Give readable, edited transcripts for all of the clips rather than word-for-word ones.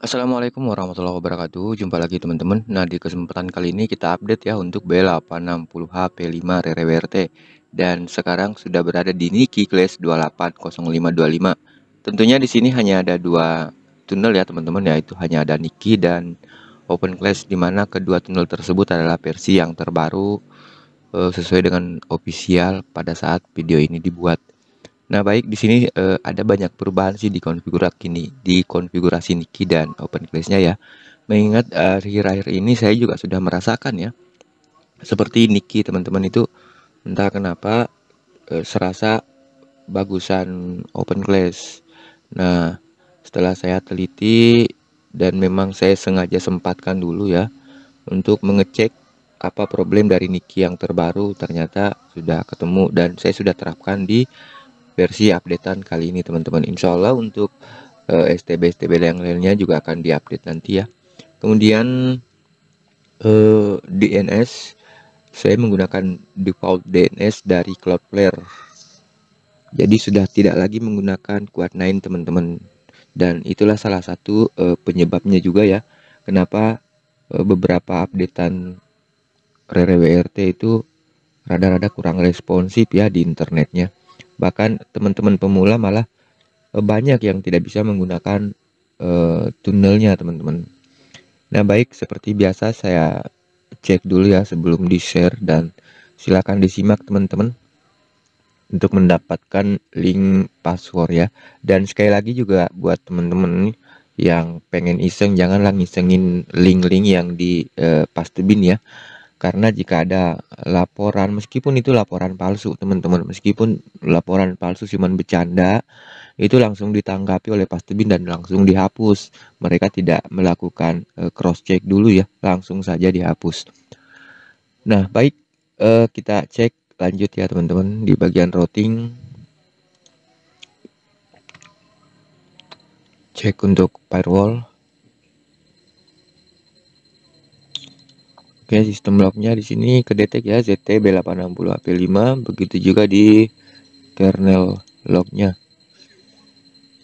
Assalamualaikum warahmatullahi wabarakatuh. Jumpa lagi teman-teman. Nah, di kesempatan kali ini kita update ya untuk B860H P5 Rere WRT. Dan sekarang sudah berada di Niki Class 280525. Tentunya di sini hanya ada dua tunnel ya teman-teman, yaitu hanya ada Niki dan Open Class, di mana kedua tunnel tersebut adalah versi yang terbaru sesuai dengan official pada saat video ini dibuat. Nah, baik, di sini ada banyak perubahan sih di konfigurasi Niki dan Open Class-nya ya. Mengingat akhir-akhir ini saya juga sudah merasakan ya, seperti Niki teman-teman itu entah kenapa serasa bagusan Open Class. Nah, setelah saya teliti dan memang saya sengaja sempatkan dulu ya untuk mengecek apa problem dari Niki yang terbaru, ternyata sudah ketemu dan saya sudah terapkan di versi updatean kali ini teman-teman. Insya Allah untuk STB-STB yang lainnya juga akan diupdate nanti ya. Kemudian DNS, saya menggunakan default DNS dari Cloudflare. Jadi sudah tidak lagi menggunakan Quad9 teman-teman. Dan itulah salah satu penyebabnya juga ya, kenapa beberapa updatean Rere WRT itu rada-rada kurang responsif ya di internetnya. Bahkan teman-teman pemula malah banyak yang tidak bisa menggunakan tunnelnya teman-teman. Nah, baik, seperti biasa saya cek dulu ya sebelum di-share, dan silakan disimak teman-teman untuk mendapatkan link password ya. Dan sekali lagi juga buat teman-teman yang pengen iseng, janganlah ngisengin link-link yang di Pastebin ya. Karena jika ada laporan, meskipun itu laporan palsu teman-teman, meskipun laporan palsu cuman bercanda, itu langsung ditanggapi oleh Pastebin dan langsung dihapus. Mereka tidak melakukan cross check dulu ya, langsung saja dihapus. Nah, baik, kita cek lanjut ya teman-teman di bagian routing. Cek untuk firewall. Oke, sistem lognya di sini kedetek ya, ZT-B860HP5, begitu juga di kernel lognya.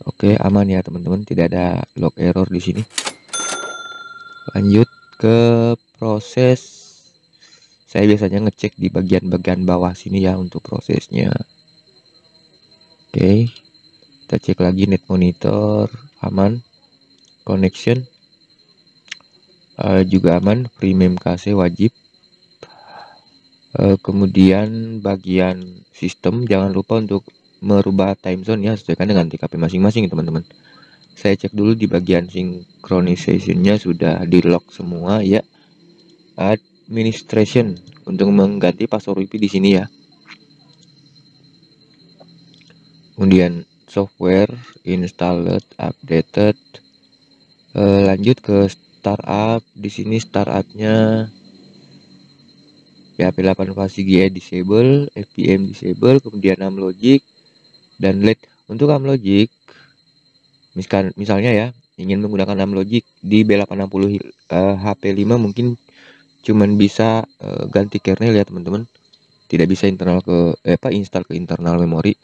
Oke, aman ya teman-teman, tidak ada log error di sini. Lanjut ke proses. Saya biasanya ngecek di bagian-bagian bawah sini ya untuk prosesnya. Oke, kita cek lagi net monitor, aman. Connection juga aman, free memcached wajib. Kemudian bagian sistem jangan lupa untuk merubah time zone ya, sesuaikan dengan TKP masing-masing teman-teman. Saya cek dulu di bagian synchronization-nya sudah di lock semua ya. Administration untuk mengganti password WiFi di sini ya. Kemudian software installed, updated. Lanjut ke startup. Di sini startupnya PHP 8 Fuzzy GE disable, FPM disable, kemudian Amlogic dan LED. Untuk Amlogic, misalnya ya, ingin menggunakan Amlogic di B860 HP5 mungkin cuman bisa ganti kernel ya teman-teman. Tidak bisa internal ke install ke internal memori.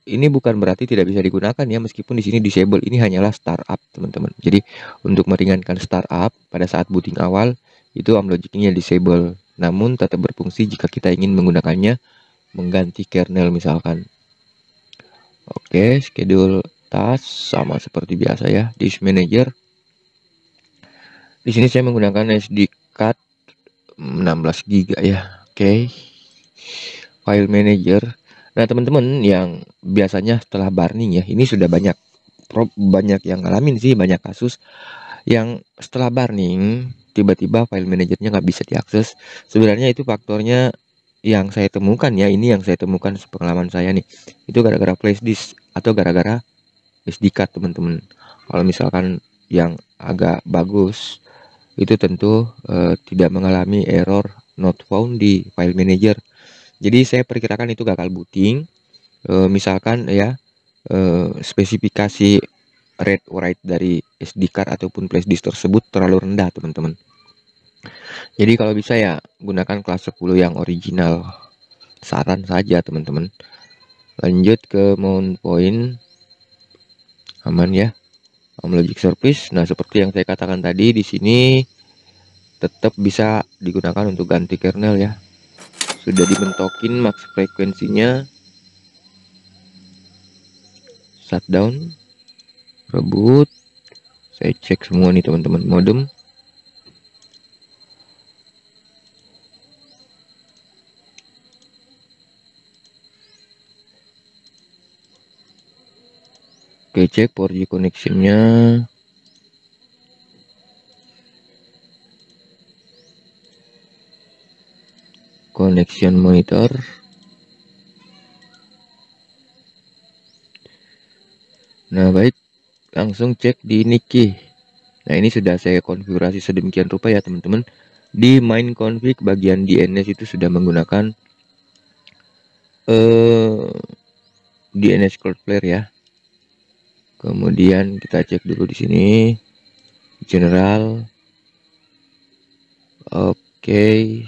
Ini bukan berarti tidak bisa digunakan ya, meskipun di sini disable. Ini hanyalah startup teman-teman. Jadi untuk meringankan startup pada saat booting awal itu Amlogic-nya disable, namun tetap berfungsi jika kita ingin menggunakannya mengganti kernel misalkan. Oke, schedule task sama seperti biasa ya. Disk manager. Di sini saya menggunakan SD card 16 GB ya. Oke. File manager. Nah, teman-teman yang biasanya setelah burning ya, ini sudah banyak yang ngalamin sih, banyak kasus yang setelah burning tiba-tiba file manajernya nggak bisa diakses. Sebenarnya itu faktornya yang saya temukan ya, ini yang saya temukan sepengalaman saya nih, itu gara-gara flash disk atau gara-gara SD card teman-teman. Kalau misalkan yang agak bagus itu tentu tidak mengalami error not found di file manager. Jadi saya perkirakan itu gagal booting. Misalkan ya spesifikasi read write dari SD card ataupun flash disk tersebut terlalu rendah teman-teman. Jadi kalau bisa ya gunakan kelas 10 yang original. Saran saja teman-teman. Lanjut ke mount point, aman ya. Amlogic service. Nah, seperti yang saya katakan tadi, di sini tetap bisa digunakan untuk ganti kernel ya. Sudah dimentokin max frekuensinya. Shutdown, reboot. Saya cek semua nih teman-teman, modem. Oke, cek 4G connectionnya. Connection monitor. Nah, baik, langsung cek di Niki. Nah, ini sudah saya konfigurasi sedemikian rupa ya teman-teman. Di main config bagian DNS itu sudah menggunakan DNS Cloudflare ya. Kemudian kita cek dulu di sini general. Oke.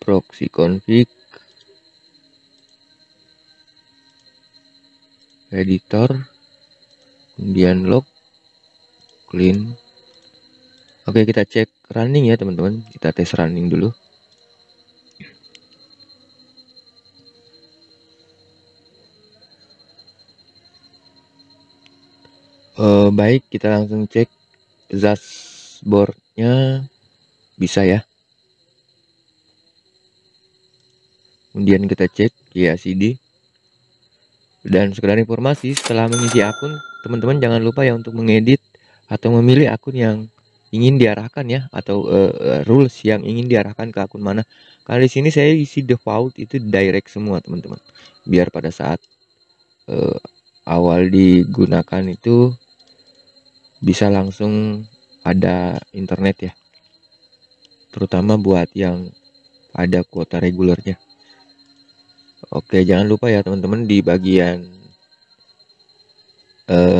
Proxy config, editor, kemudian log, clean. Oke, kita cek running ya teman-teman. Kita tes running dulu. Baik, kita langsung cek dashboardnya bisa ya. Kemudian kita cek CI/CD. Dan sekedar informasi, setelah mengisi akun, teman-teman jangan lupa ya untuk mengedit atau memilih akun yang ingin diarahkan ya, atau rules yang ingin diarahkan ke akun mana. Karena di sini saya isi default itu direct semua teman-teman, biar pada saat awal digunakan itu bisa langsung ada internet ya, terutama buat yang ada kuota regulernya. Oke, jangan lupa ya teman-teman di bagian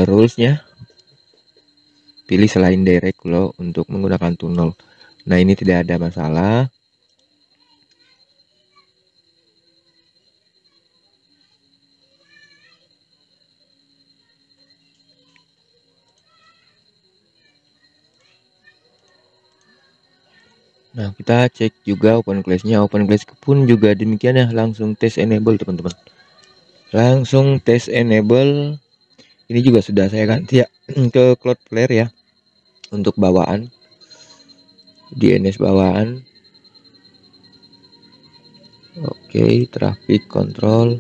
rulesnya pilih selain direct kalau untuk menggunakan tunnel. Nah, ini tidak ada masalah. Nah, kita cek juga open class-nya. Open class pun juga demikian ya, langsung test enable teman-teman. Langsung test enable. Ini juga sudah saya ganti ya ke Cloudflare ya, untuk bawaan DNS bawaan. Oke, traffic control.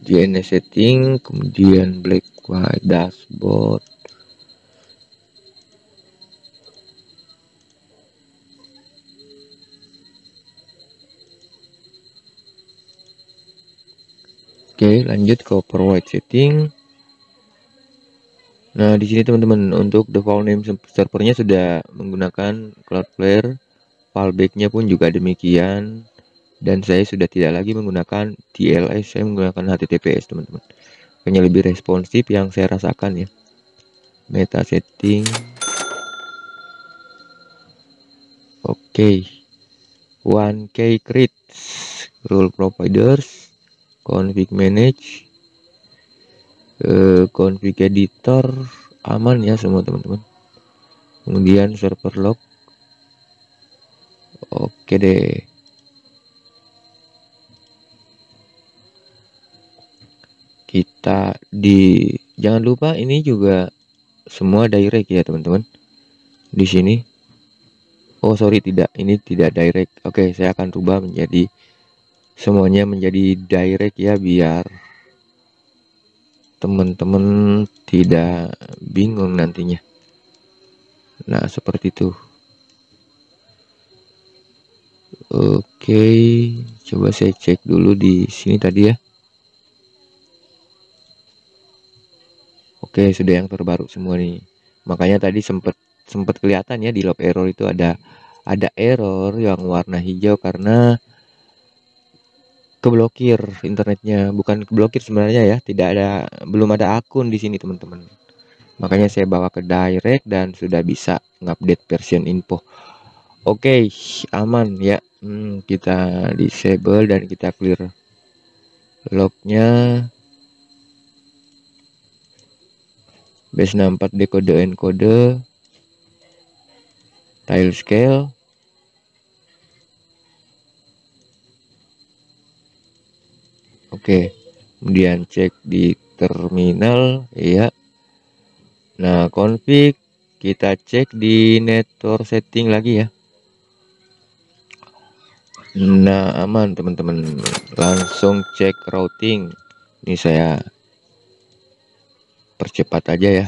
DNS setting, kemudian black white dashboard. Oke, lanjut ke provide setting. Nah, di sini teman-teman untuk default name servernya sudah menggunakan Cloudflare, fallbacknya pun juga demikian, dan saya sudah tidak lagi menggunakan TLS, saya menggunakan HTTPS teman-teman. Hanya lebih responsif yang saya rasakan ya. Meta setting. Oke. 1K creates, rule providers, config manage, config editor aman ya semua teman-teman. Kemudian server log. Oke deh. Kita jangan lupa ini juga semua direct ya teman-teman. Di sini. Oh sorry, tidak, ini tidak direct. Oke, saya akan rubah menjadi semuanya menjadi direct ya, biar teman-teman tidak bingung nantinya. Nah, seperti itu. Oke, coba saya cek dulu di sini tadi ya. Oke, sudah yang terbaru semua nih. Makanya tadi sempat kelihatan ya di log error itu ada error yang warna hijau karena keblokir internetnya, bukan keblokir sebenarnya ya, belum ada akun di sini teman-teman. Makanya saya bawa ke direct dan sudah bisa ngupdate version info. Oke, aman ya. Kita disable dan kita clear lognya. Base64 decode encode, tile scale. Oke, kemudian cek di terminal ya. Nah, config kita cek di network setting lagi ya. Nah, aman teman-teman. Langsung cek routing. Ini saya percepat aja ya.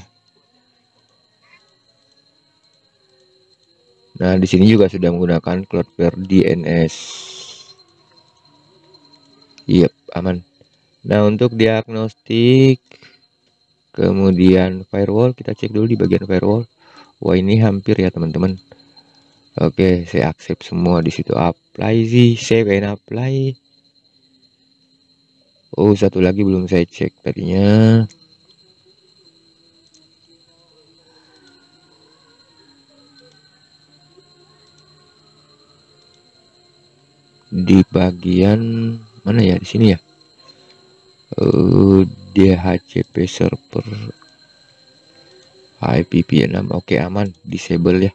Nah, di sini juga sudah menggunakan Cloudflare DNS. Yep, aman. Nah, untuk diagnostik kemudian firewall, kita cek dulu di bagian firewall. Wah, ini hampir ya teman-teman. Oke, saya accept semua di situ. Apply sih, save and apply. Oh, satu lagi belum saya cek tadinya. Di bagian mana ya, di sini ya. DHCP server IPv6. Oke, aman, disable ya.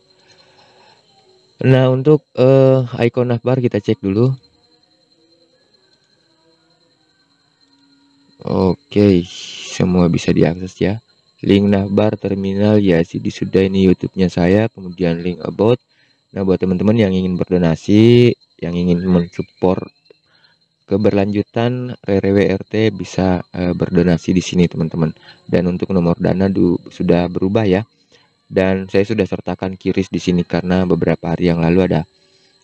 Nah, untuk icon navbar kita cek dulu. Oke, semua bisa diakses ya. Link navbar terminal ya, sudah ini YouTube-nya saya, kemudian link about. Nah, buat teman-teman yang ingin berdonasi, yang ingin mensupport keberlanjutan RWRT bisa berdonasi di sini teman-teman. Dan untuk nomor dana sudah berubah ya. Dan saya sudah sertakan kiris di sini karena beberapa hari yang lalu ada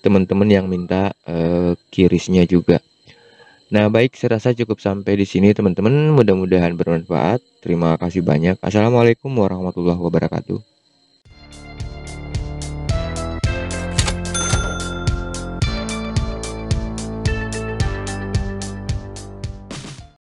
teman-teman yang minta kirisnya juga. Nah, baik, saya rasa cukup sampai di sini teman-teman. Mudah-mudahan bermanfaat. Terima kasih banyak. Assalamualaikum warahmatullahi wabarakatuh.